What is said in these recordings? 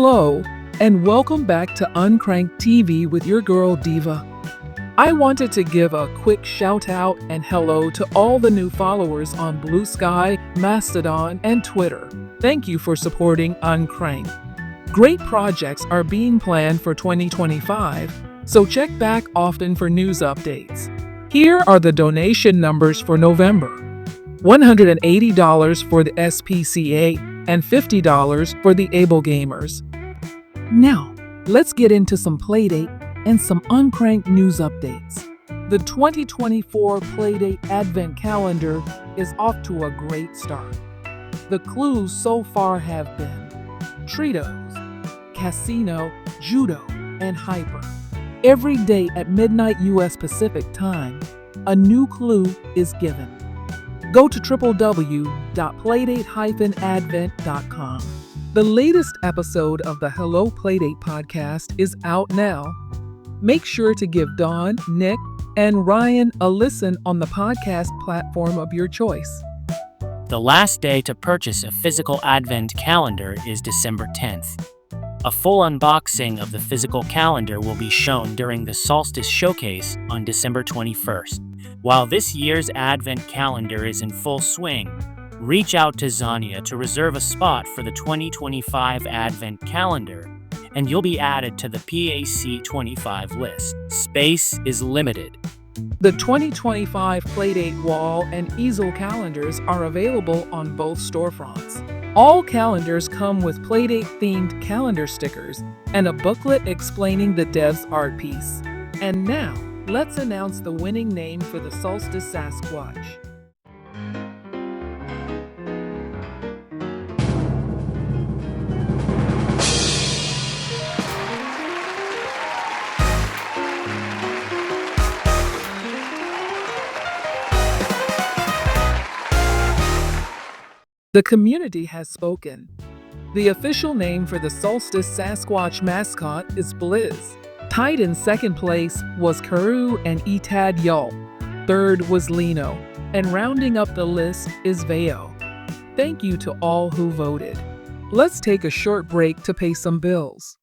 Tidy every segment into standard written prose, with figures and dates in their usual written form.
Hello, and welcome back to Uncrank'd TV with your girl D.I.V.A. I wanted to give a quick shout out and hello to all the new followers on Blue Sky, Mastodon, and Twitter. Thank you for supporting Uncrank'd. Great projects are being planned for 2025, so check back often for news updates. Here are the donation numbers for November. $180 for the SPCA and $50 for the Able Gamers. Now, let's get into some Playdate and some Uncrank'd news updates. The 2024 Playdate Advent Calendar is off to a great start. The clues so far have been Tritos, Casino, Judo, and Hyper. Every day at midnight US Pacific Time, a new clue is given. Go to www.playdate-advent.com. The latest episode of the Hello Playdate Podcast is out now. Make sure to give Dawn, Nick, and Ryan a listen on the podcast platform of your choice. The last day to purchase a physical Advent calendar is December 10th. A full unboxing of the physical calendar will be shown during the Solstice Showcase on December 21st. While this year's Advent calendar is in full swing, reach out to Xania to reserve a spot for the 2025 Advent calendar, and you'll be added to the PAC 25 list. Space is limited. The 2025 Playdate wall and easel calendars are available on both storefronts. All calendars come with Playdate-themed calendar stickers and a booklet explaining the dev's art piece. And now, let's announce the winning name for the Solstice Sasquatch. The community has spoken. The official name for the Solstice Sasquatch mascot is Blizz. Tied in second place was Karu and Etad Yul. Third was Lino. And rounding up the list is Veo. Thank you to all who voted. Let's take a short break to pay some bills.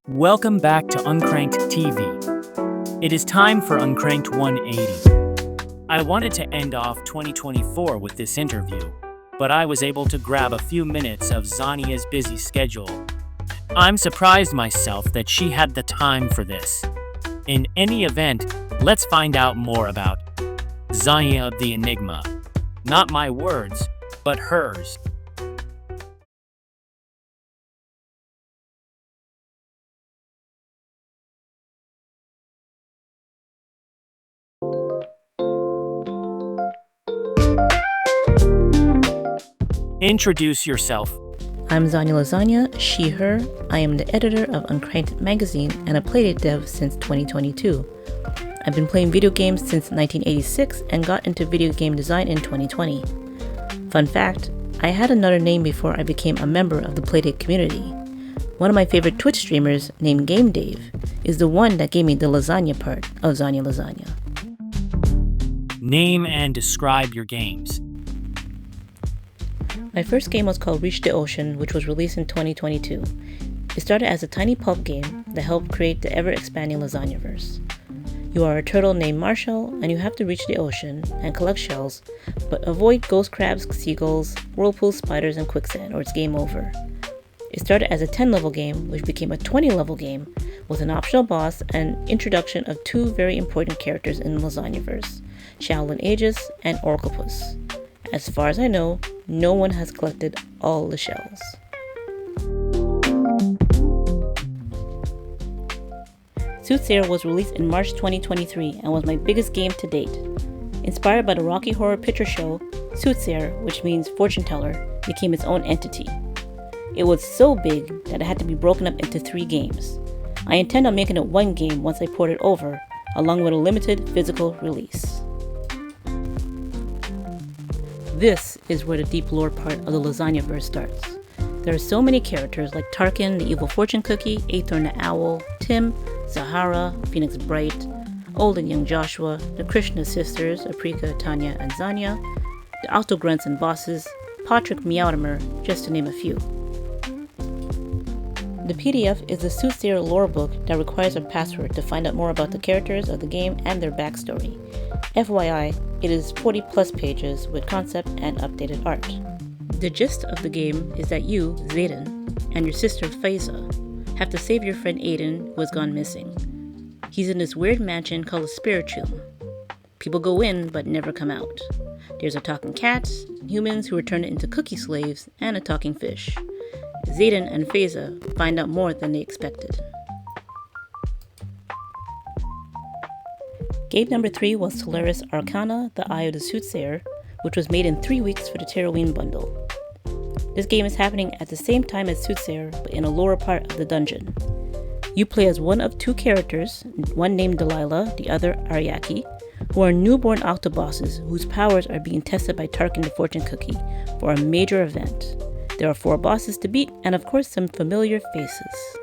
Welcome back to Uncrank'd TV. It is time for Uncrank'd 180. I wanted to end off 2024 with this interview, but I was able to grab a few minutes of Xania's busy schedule. I'm surprised myself that she had the time for this. In any event, let's find out more about Xania the Enigma. Not my words, but hers. Introduce yourself. I'm XaniaLasagna, she, her. I am the editor of Uncrank'd magazine and a Playdate dev since 2022. I've been playing video games since 1986 and got into video game design in 2020. Fun fact, I had another name before I became a member of the Playdate community. One of my favorite Twitch streamers, named Game Dave, is the one that gave me the lasagna part of XaniaLasagna. Name and describe your games. My first game was called Reach the Ocean, which was released in 2022. It started as a tiny pulp game that helped create the ever-expanding Lasagnaverse. You are a turtle named Marshall, and you have to reach the ocean and collect shells, but avoid ghost crabs, seagulls, whirlpools, spiders, and quicksand, or it's game over. It started as a 10-level game, which became a 20-level game, with an optional boss and introduction of two very important characters in the Lasagnaverse, Shaolin Aegis and Orcopus. As far as I know, no one has collected all the shells. Soothsayer was released in March 2023 and was my biggest game to date. Inspired by the Rocky Horror Picture Show, Soothsayer, which means fortune teller, became its own entity. It was so big that it had to be broken up into 3 games. I intend on making it one game once I port it over, along with a limited physical release. This is where the deep lore part of the Lasagnaverse starts. There are so many characters like Tarkin, the evil fortune cookie, Aethorn the owl, Tim, Zahara, Phoenix Bright, Old and Young Joshua, the Krishna sisters, Aprika, Tanya, and Xania, the Autogrunts and bosses, Patrick Meowtimer, just to name a few. The PDF is the Soothsayer lore book that requires a password to find out more about the characters of the game and their backstory. FYI, it is 40 plus pages with concept and updated art. The gist of the game is that you, Zayden, and your sister Faiza have to save your friend Aiden who has gone missing. He's in this weird mansion called a Spirituum. People go in but never come out. There's a talking cat, humans who are turned into cookie slaves, and a talking fish. Zayden and Faiza find out more than they expected. Game number 3 was Solaris Arcana, The Eye of the Soothsayer, which was made in 3 weeks for the Terrorween bundle. This game is happening at the same time as Soothsayer, but in a lower part of the dungeon. You play as one of 2 characters, one named Delilah, the other Ariaki, who are newborn octobosses whose powers are being tested by Tarkin the Fortune Cookie for a major event. There are 4 bosses to beat, and of course some familiar faces.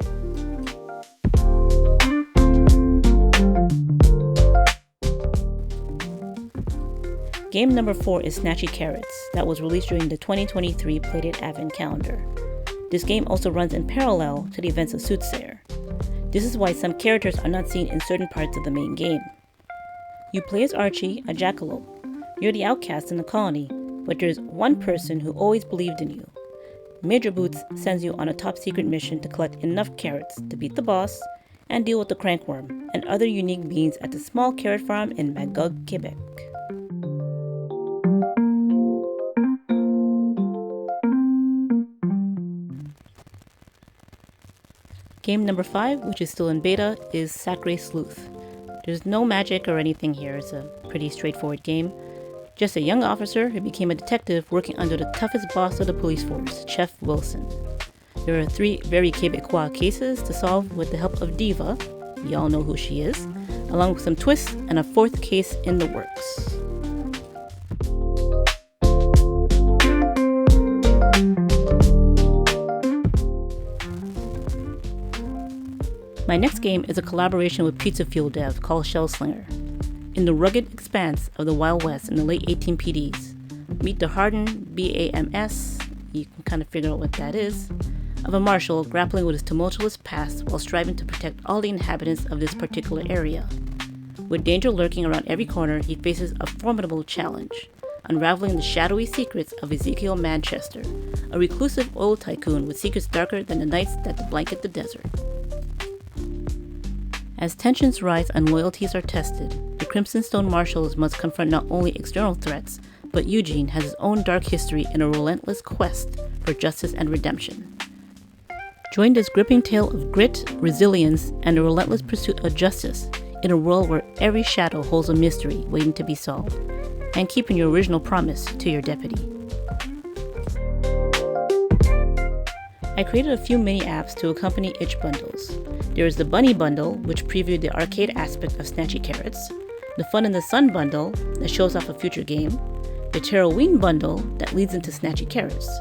Game number 4 is Snatchy Carrots, that was released during the 2023 Playdate Advent Calendar. This game also runs in parallel to the events of Soothsayer. This is why some characters are not seen in certain parts of the main game. You play as Archie, a jackalope. You're the outcast in the colony, but there's one person who always believed in you. Major Boots sends you on a top secret mission to collect enough carrots to beat the boss and deal with the crankworm and other unique beings at the small carrot farm in Magog, Quebec. Game number 5, which is still in beta, is Sacre Sleuth. There's no magic or anything here, it's a pretty straightforward game. Just a young officer who became a detective working under the toughest boss of the police force, Chef Wilson. There are 3 very Quebecois cases to solve with the help of D.E.V.A, we all know who she is, along with some twists and a 4th case in the works. My next game is a collaboration with Pizza Fuel dev called Shellslinger. In the rugged expanse of the Wild West in the late 18PDs, meet the hardened BAMS, you can kind of figure out what that is, of a marshal grappling with his tumultuous past while striving to protect all the inhabitants of this particular area. With danger lurking around every corner, he faces a formidable challenge, unraveling the shadowy secrets of Ezekiel Manchester, a reclusive oil tycoon with secrets darker than the nights that blanket the desert. As tensions rise and loyalties are tested, the Crimson Stone Marshals must confront not only external threats, but Eugene has his own dark history in a relentless quest for justice and redemption. Join this gripping tale of grit, resilience, and a relentless pursuit of justice in a world where every shadow holds a mystery waiting to be solved, and keeping your original promise to your deputy. I created a few mini apps to accompany itch bundles. There is the Bunny Bundle, which previewed the arcade aspect of Snatchy Carrots, the Fun in the Sun Bundle, that shows off a future game, the Terroween Bundle, that leads into Snatchy Carrots.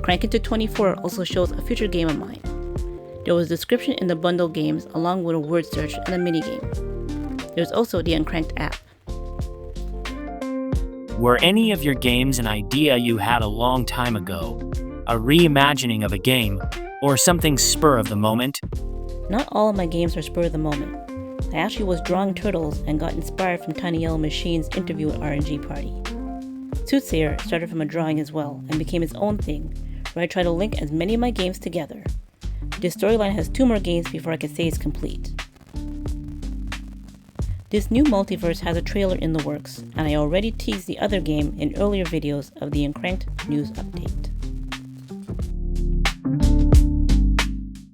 Crank Into 24 also shows a future game of mine. There was a description in the bundle games along with a word search and a minigame. There's also the Uncrank'd app. Were any of your games an idea you had a long time ago, a reimagining of a game, or something spur of the moment? Not all of my games are spur of the moment. I actually was drawing turtles and got inspired from Tiny Yellow Machine's interview at RNG Party. Soothsayer started from a drawing as well and became its own thing, where I try to link as many of my games together. This storyline has 2 more games before I can say it's complete. This new multiverse has a trailer in the works, and I already teased the other game in earlier videos of the Uncrank'd news update.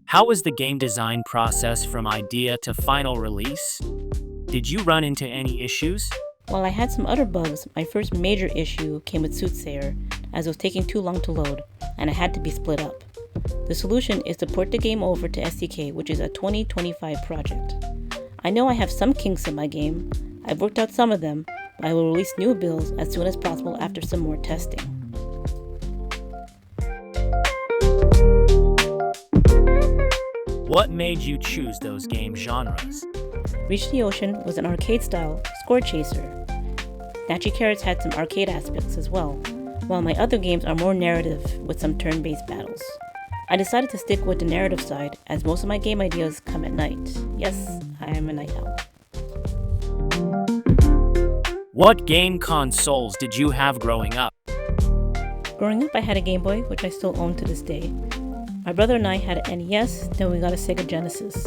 How was the game design process from idea to final release? Did you run into any issues? While I had some other bugs, my first major issue came with Soothsayer, as it was taking too long to load, and it had to be split up. The solution is to port the game over to SDK, which is a 2025 project. I know I have some kinks in my game. I've worked out some of them, but I will release new builds as soon as possible after some more testing. What made you choose those game genres? Reach the Ocean was an arcade-style score chaser. Snatchy Carrots had some arcade aspects as well, while my other games are more narrative with some turn-based battles. I decided to stick with the narrative side, as most of my game ideas come at night. Yes, I am a night owl. What game consoles did you have growing up? Growing up, I had a Game Boy, which I still own to this day. My brother and I had an NES, then we got a Sega Genesis.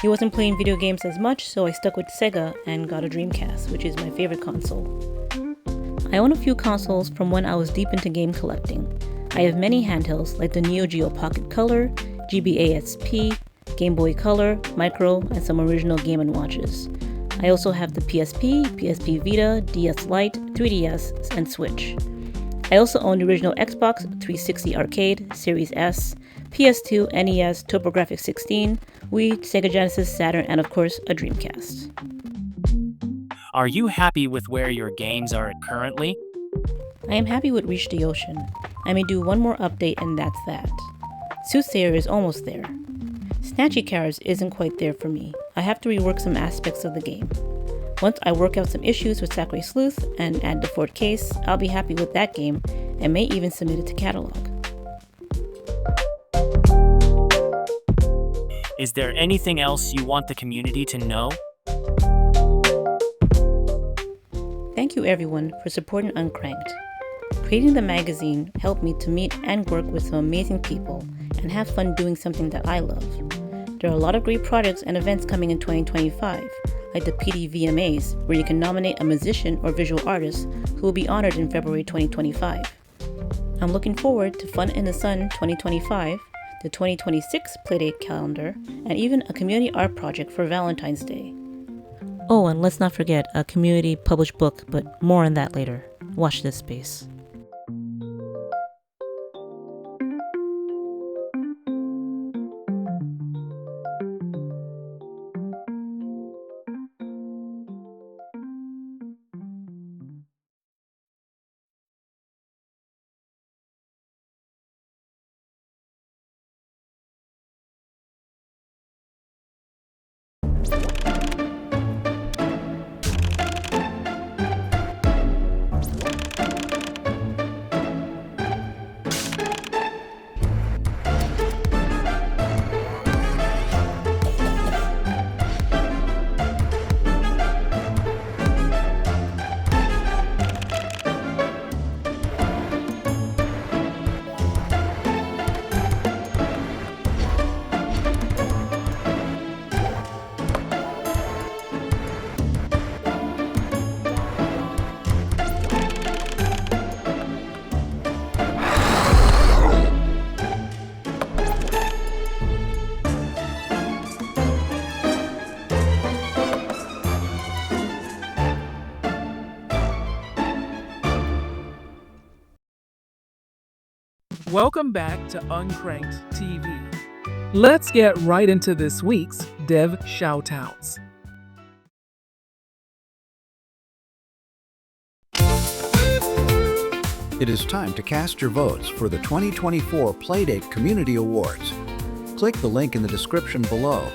He wasn't playing video games as much, so I stuck with Sega and got a Dreamcast, which is my favorite console. I own a few consoles from when I was deep into game collecting. I have many handhelds like the Neo Geo Pocket Color, GBA SP, Game Boy Color, Micro, and some original Game & Watches. I also have the PSP, PSP Vita, DS Lite, 3DS, and Switch. I also own the original Xbox 360 Arcade, Series S, PS2, NES, TurboGrafx-16, Wii, Sega Genesis, Saturn, and of course, a Dreamcast. Are you happy with where your games are at currently? I am happy with Reach the Ocean. I may do one more update and that's that. Soothsayer is almost there. Snatchy Carrots isn't quite there for me. I have to rework some aspects of the game. Once I work out some issues with Sakurai Sleuth and add the Fort Case, I'll be happy with that game and may even submit it to catalog. Is there anything else you want the community to know? Thank you everyone for supporting Uncrank'd. Creating the magazine helped me to meet and work with some amazing people and have fun doing something that I love. There are a lot of great projects and events coming in 2025, like the PDVAMS, where you can nominate a musician or visual artist who will be honored in February 2025. I'm looking forward to Fun in the Sun 2025, the 2026 Playdate Calendar, and even a community art project for Valentine's Day. Oh, and let's not forget a community published book, but more on that later. Watch this space. Welcome back to Uncrank'd TV. Let's get right into this week's D.E.V.A. Shoutouts. It is time to cast your votes for the 2024 Playdate Community Awards. Click the link in the description below.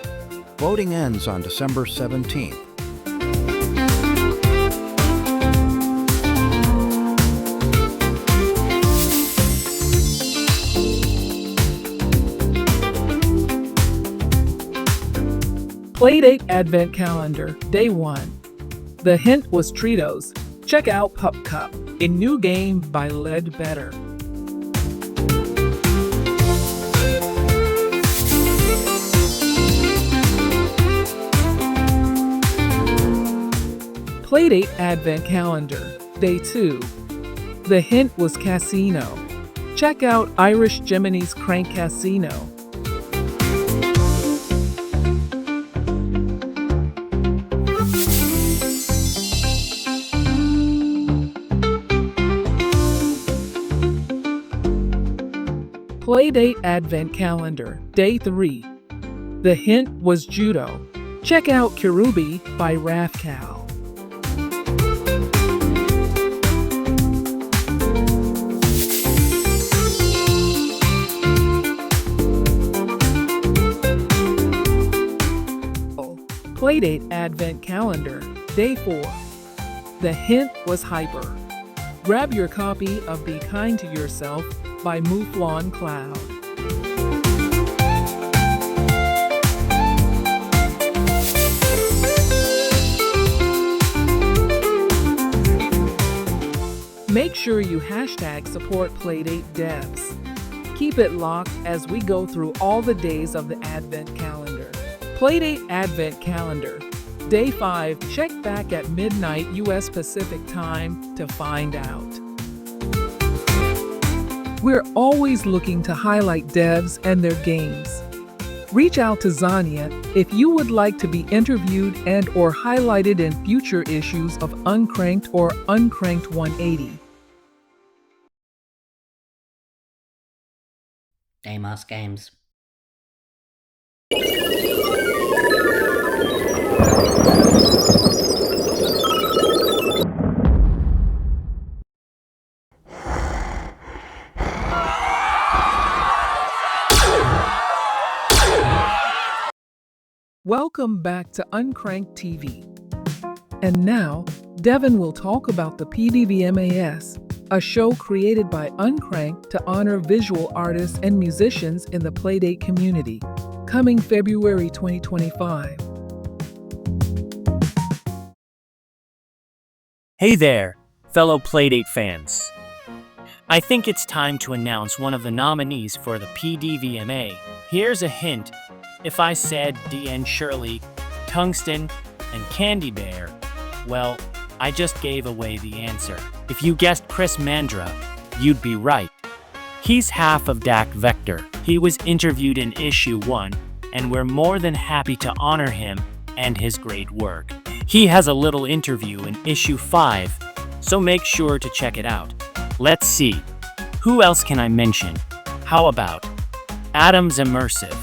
Voting ends on December 17th. Playdate Advent Calendar, Day 1. The hint was Treatos. Check out Pup Cup, a new game by D.E.V.A. Playdate Advent Calendar, Day 2. The hint was Casino. Check out Irish Gemini's Crank Casino. Playdate Advent Calendar, Day 3. The hint was Judo. Check out Kirubi by Rafcal. Playdate Advent Calendar, Day 4. The hint was Hyper. Grab your copy of Be Kind to Yourself by Mouflon Cloud. Make sure you hashtag support Playdate devs. Keep it locked as we go through all the days of the Advent Calendar. Playdate Advent Calendar, Day 5. Check back at midnight US Pacific Time to find out. We're always looking to highlight devs and their games. Reach out to Xania if you would like to be interviewed and/or highlighted in future issues of Uncrank'd or Uncrank'd 180. Damos Games. Welcome back to Uncrank'd TV. And now, Devin will talk about the PDVAMS, a show created by Uncrank'd to honor visual artists and musicians in the Playdate community, coming February 2025. Hey there, fellow Playdate fans. I think it's time to announce one of the nominees for the PDVAMS. Here's a hint. If I said D.E.V.A.N, Shirley, Tungsten, and Candy Bear, well, I just gave away the answer. If you guessed Chris Mandra, you'd be right. He's half of D.I.V.A. He was interviewed in issue 1, and we're more than happy to honor him and his great work. He has a little interview in issue 5, so make sure to check it out. Let's see. Who else can I mention? How about AdamsImmersive?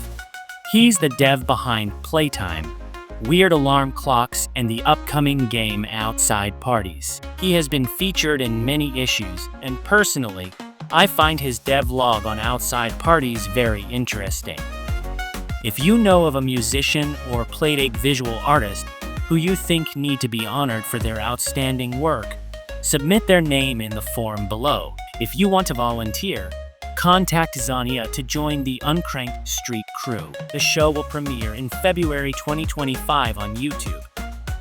He's the dev behind Playtime, Weird Alarm Clocks, and the upcoming game Outside Parties. He has been featured in many issues, and personally, I find his devlog on Outside Parties very interesting. If you know of a musician or Playdate visual artist who you think need to be honored for their outstanding work, submit their name in the form below. If you want to volunteer, contact Xania to join the Uncrank'd Street crew. The show will premiere in February 2025 on YouTube.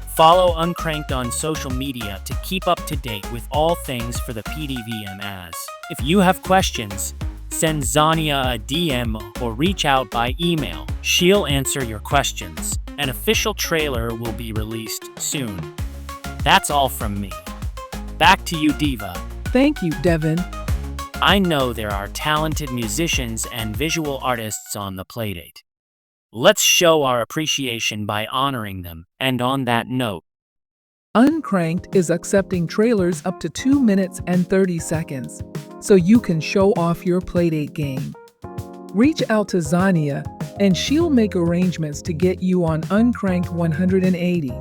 Follow Uncrank'd on social media to keep up to date with all things for the PDVAMS. If you have questions, send Xania a DM or reach out by email. She'll answer your questions. An official trailer will be released soon. That's all from me. Back to you, D.E.V.A. Thank you, Devin. I know there are talented musicians and visual artists on the Playdate. Let's show our appreciation by honoring them. And on that note, Uncrank'd is accepting trailers up to 2 minutes and 30 seconds. so you can show off your Playdate game. Reach out to Xania and she'll make arrangements to get you on Uncrank'd 180.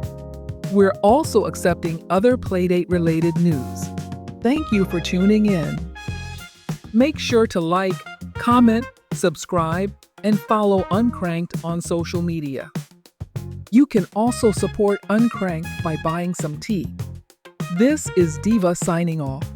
We're also accepting other Playdate-related news. Thank you for tuning in. Make sure to like, comment, subscribe, and follow Uncrank'd on social media. You can also support Uncrank'd by buying some tea. This is D.E.V.A. signing off.